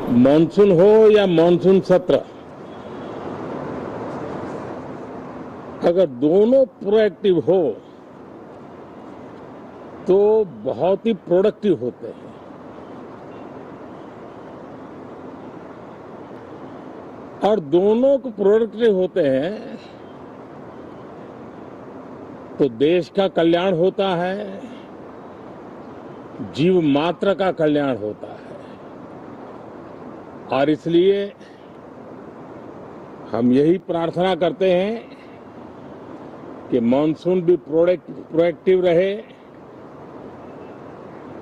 Monsoon हो या monsoon सत्र, अगर दोनों प्रोएक्टिव हो तो बहुत ही प्रोडक्टिव होते हैं। और दोनों को प्रोडक्टिव होते हैं तो देश का कल्याण होता है, जीव मात्र का कल्याण होता है। और इसलिए हम यही प्रार्थना करते हैं कि मानसून भी प्रोएक्टिव रहे,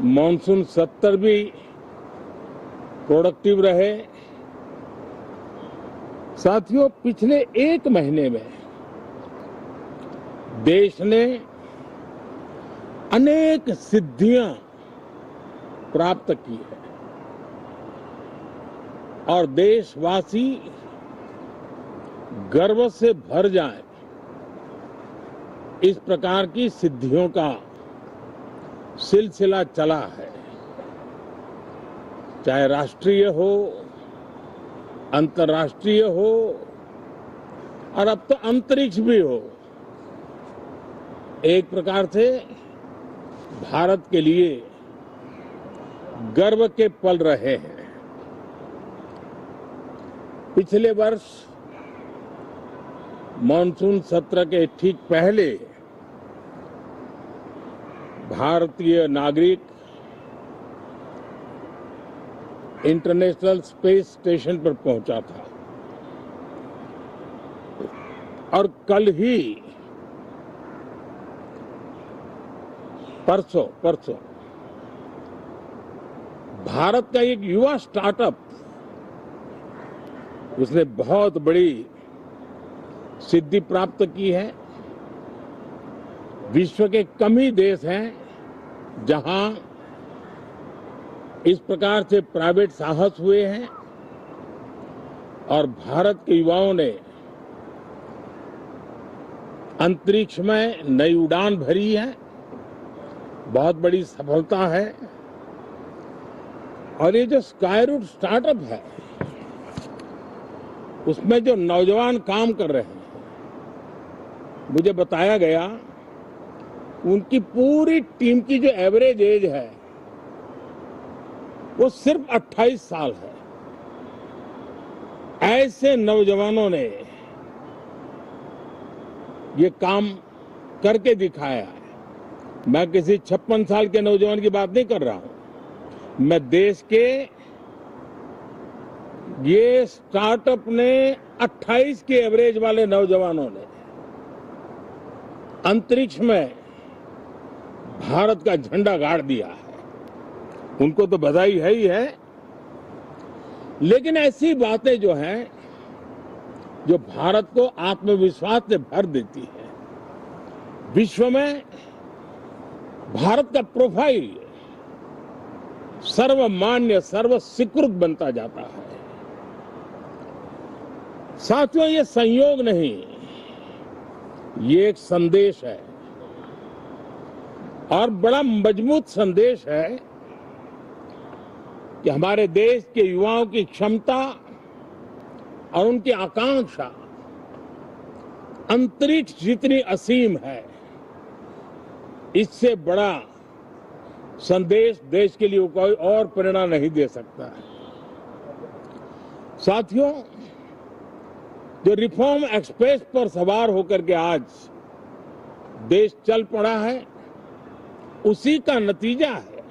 मानसून सत्र भी प्रोडक्टिव रहे। साथियों, पिछले एक महीने में देश ने अनेक सिद्धियां प्राप्त की है और देशवासी गर्व से भर जाएं, इस प्रकार की सिद्धियों का सिलसिला चला है। चाहे राष्ट्रीय हो, अंतर्राष्ट्रीय हो और अब तो अंतरिक्ष भी हो, एक प्रकार से भारत के लिए गर्व के पल रहे हैं। पिछले वर्ष मानसून सत्र के ठीक पहले भारतीय नागरिक इंटरनेशनल स्पेस स्टेशन पर पहुंचा था और कल ही परसों भारत का एक युवा स्टार्टअप, उसने बहुत बड़ी सिद्धि प्राप्त की है। विश्व के कम ही देश हैं जहां इस प्रकार से प्राइवेट साहस हुए हैं और भारत के युवाओं ने अंतरिक्ष में नई उड़ान भरी है। बहुत बड़ी सफलता है। और ये जो स्काईरूट स्टार्टअप है, उसमें जो नौजवान काम कर रहे हैं, मुझे बताया गया उनकी पूरी टीम की जो एवरेज एज है वो सिर्फ 28 साल है। ऐसे नौजवानों ने ये काम करके दिखाया है। मैं किसी 56 साल के नौजवान की बात नहीं कर रहा हूं। मैं देश के ये स्टार्टअप ने 28 के एवरेज वाले नौजवानों ने अंतरिक्ष में भारत का झंडा गाड़ दिया है। उनको तो बधाई है ही है, लेकिन ऐसी बातें जो हैं जो भारत को आत्मविश्वास से भर देती है। विश्व में भारत का प्रोफाइल सर्वमान्य, सर्वस्वीकृत बनता जाता है। साथियों, ये संयोग नहीं, ये एक संदेश है और बड़ा मजबूत संदेश है कि हमारे देश के युवाओं की क्षमता और उनकी आकांक्षा अंतरिक्ष जितनी असीम है, इससे बड़ा संदेश देश के लिए कोई और प्रेरणा नहीं दे सकता है। साथियों, जो रिफॉर्म एक्सप्रेस पर सवार होकर के आज देश चल पड़ा है, उसी का नतीजा है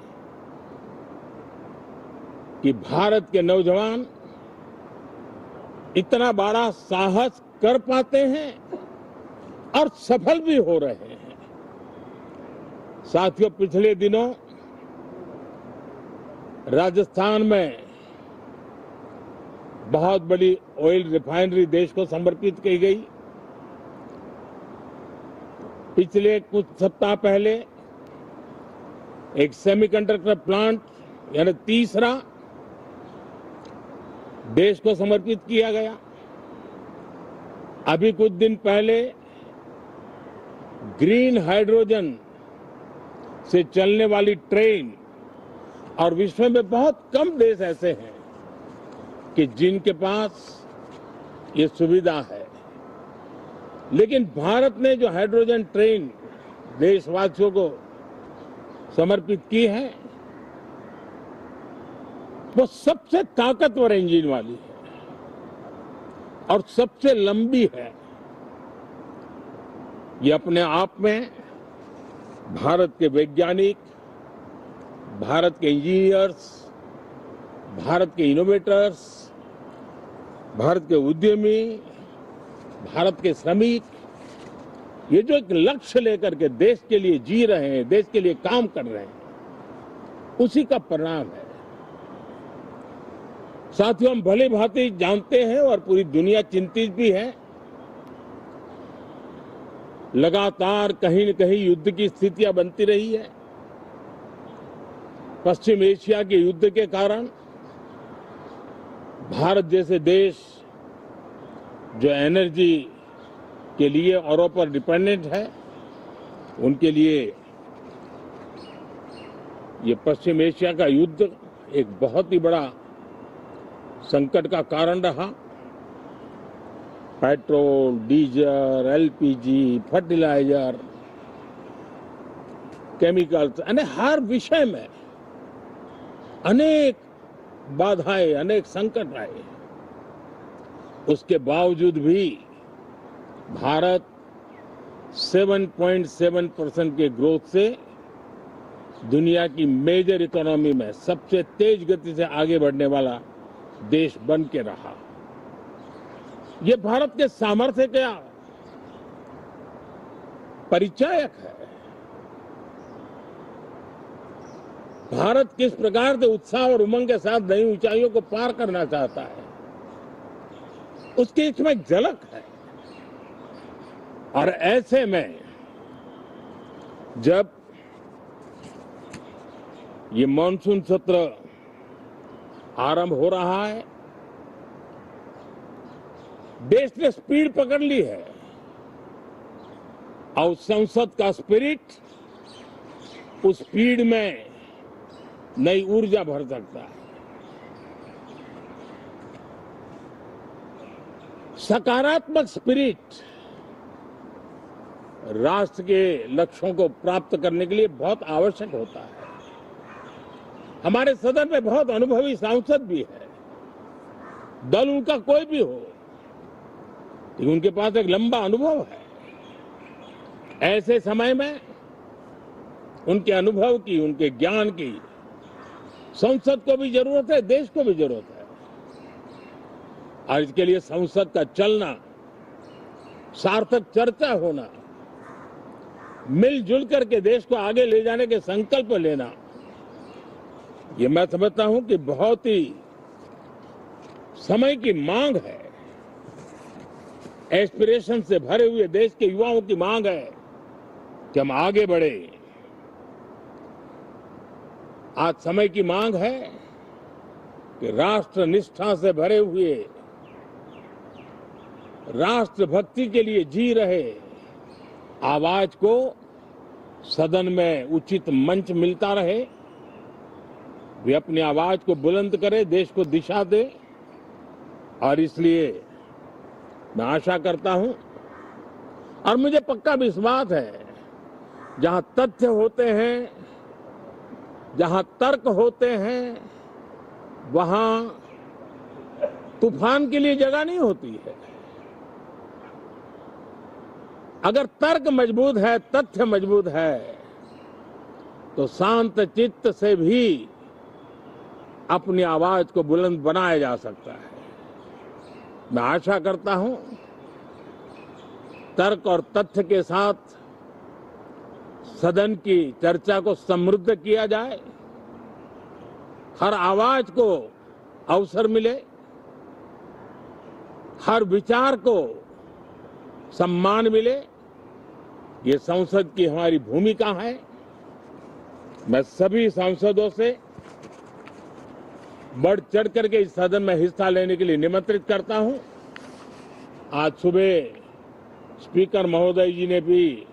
कि भारत के नौजवान इतना बड़ा साहस कर पाते हैं और सफल भी हो रहे हैं। साथियों, पिछले दिनों राजस्थान में बहुत बड़ी ऑयल रिफाइनरी देश को समर्पित की गई। पिछले कुछ सप्ताह पहले एक सेमीकंडक्टर प्लांट यानी तीसरा देश को समर्पित किया गया। अभी कुछ दिन पहले ग्रीन हाइड्रोजन से चलने वाली ट्रेन, और विश्व में बहुत कम देश ऐसे हैं कि जिनके पास ये सुविधा है, लेकिन भारत ने जो हाइड्रोजन ट्रेन देशवासियों को समर्पित की है, वो सबसे ताकतवर इंजन वाली है और सबसे लंबी है। ये अपने आप में भारत के वैज्ञानिक, भारत के इंजीनियर्स, भारत के इनोवेटर्स, भारत के उद्यमी, भारत के श्रमिक, ये जो एक लक्ष्य लेकर के देश के लिए जी रहे हैं, देश के लिए काम कर रहे हैं, उसी का परिणाम है। साथियों, हम भली भांति जानते हैं और पूरी दुनिया चिंतित भी है, लगातार कहीं न कहीं युद्ध की स्थितियां बनती रही है। पश्चिम एशिया के युद्ध के कारण भारत जैसे देश जो एनर्जी के लिए औरों पर डिपेंडेंट है, उनके लिए ये पश्चिम एशिया का युद्ध एक बहुत ही बड़ा संकट का कारण रहा। Petrol, diesel, LPG, fertiliser, chemicals, हर विषय में अनेक बाधाएं, अनेक संकट आए। उसके बावजूद भी भारत 7.7% के ग्रोथ से दुनिया की मेजर इकोनॉमी में सबसे तेज गति से आगे बढ़ने वाला देश बन के रहा। ये भारत के सामर्थ्य का परिचायक है। भारत किस प्रकार से उत्साह और उमंग के साथ नई ऊंचाइयों को पार करना चाहता है, उसकी इसमें एक झलक है। और ऐसे में जब ये मॉनसून सत्र आरंभ हो रहा है, देश ने स्पीड पकड़ ली है और संसद का स्पिरिट उस स्पीड में नई ऊर्जा भर सकता है। सकारात्मक स्पिरिट राष्ट्र के लक्ष्यों को प्राप्त करने के लिए बहुत आवश्यक होता है। हमारे सदन में बहुत अनुभवी सांसद भी है, दल उनका कोई भी हो, लेकिन उनके पास एक लंबा अनुभव है। ऐसे समय में उनके अनुभव की, उनके ज्ञान की संसद को भी जरूरत है, देश को भी जरूरत है। और इसके लिए संसद का चलना, सार्थक चर्चा होना, मिलजुल करके देश को आगे ले जाने के संकल्प लेना, ये मैं समझता हूं कि बहुत ही समय की मांग है। एस्पिरेशन से भरे हुए देश के युवाओं की मांग है कि हम आगे बढ़े। आज समय की मांग है कि राष्ट्र निष्ठा से भरे हुए, राष्ट्र भक्ति के लिए जी रहे आवाज को सदन में उचित मंच मिलता रहे, वे अपनी आवाज को बुलंद करे, देश को दिशा दे। और इसलिए मैं आशा करता हूं और मुझे पक्का विश्वास है, जहां तथ्य होते हैं, जहां तर्क होते हैं, वहां तूफान के लिए जगह नहीं होती है। अगर तर्क मजबूत है, तथ्य मजबूत है, तो शांत चित्त से भी अपनी आवाज को बुलंद बनाया जा सकता है। मैं आशा करता हूं तर्क और तथ्य के साथ सदन की चर्चा को समृद्ध किया जाए, हर आवाज को अवसर मिले, हर विचार को सम्मान मिले। ये संसद की हमारी भूमिका है। मैं सभी सांसदों से बढ़ चढ़ करके इस सदन में हिस्सा लेने के लिए निमंत्रित करता हूं। आज सुबह स्पीकर महोदय जी ने भी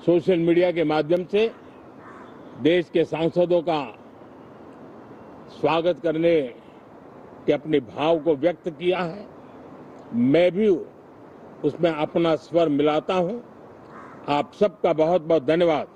सोशल मीडिया के माध्यम से देश के सांसदों का स्वागत करने के अपने भाव को व्यक्त किया है, मैं भी उसमें अपना स्वर मिलाता हूं। आप सबका बहुत बहुत धन्यवाद।